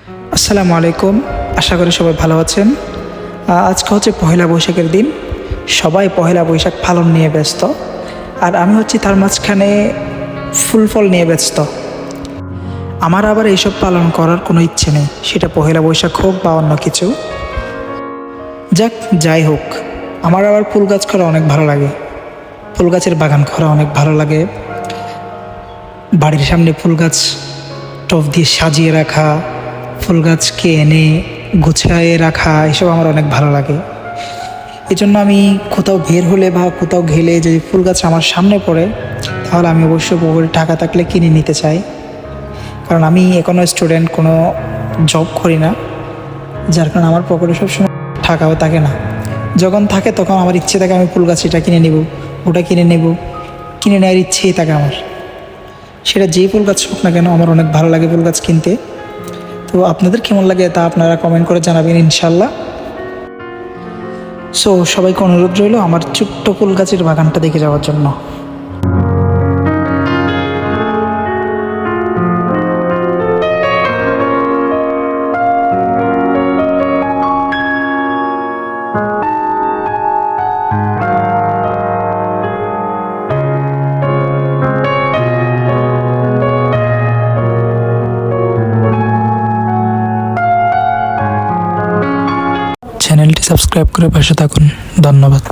আসসালামু আলাইকুম। আশা করি সবাই ভালো আছেন। আজকে হচ্ছে পহেলা বৈশাখের দিন। সবাই পহেলা বৈশাখ পালন নিয়ে ব্যস্ত, আর আমি হচ্ছি তার মাঝখানে ফুল ফল নিয়ে ব্যস্ত। আমার আবার এইসব পালন করার কোনো ইচ্ছে নেই, সেটা পহেলা বৈশাখ হোক বা অন্য কিছু। যাই হোক, আমার আবার ফুল গাছ করা অনেক ভালো লাগে। ফুল গাছের বাগান করা অনেক ভালো লাগে। বাড়ির সামনে ফুল গাছ টব দিয়ে সাজিয়ে রাখা, ফুল গাছকে এনে গুছায়ে রাখা, এসব আমার অনেক ভালো লাগে। এই জন্য আমি কোথাও বের হলে বা কোথাও গেলে যদি ফুল গাছ আমার সামনে পড়ে, তাহলে আমি অবশ্যই পকেটে টাকা থাকলে কিনে নিতে চাই। কারণ আমি এখনও স্টুডেন্ট, কোনো জব করি না, যার কারণে আমার পকেটে সবসময় টাকাও থাকে না। যখন থাকে তখন আমার ইচ্ছে থাকে আমি ফুল গাছ এটা কিনে নেব, ওটা কিনে নেব, কিনে নেওয়ার ইচ্ছেই থাকে আমার। সেটা যেই ফুল গাছ হোক না কেন, আমার অনেক ভালো লাগে ফুল গাছ কিনতে। তো আপনাদের কেমন লাগে তা আপনারা কমেন্ট করে জানাবেন ইনশাল্লাহ। সো সবাইকে অনুরোধ রইল আমার ছোট্ট ফুল গাছের বাগানটা দেখে যাওয়ার জন্য। চ্যানেলটি সাবস্ক্রাইব করে পাশে থাকুন। ধন্যবাদ।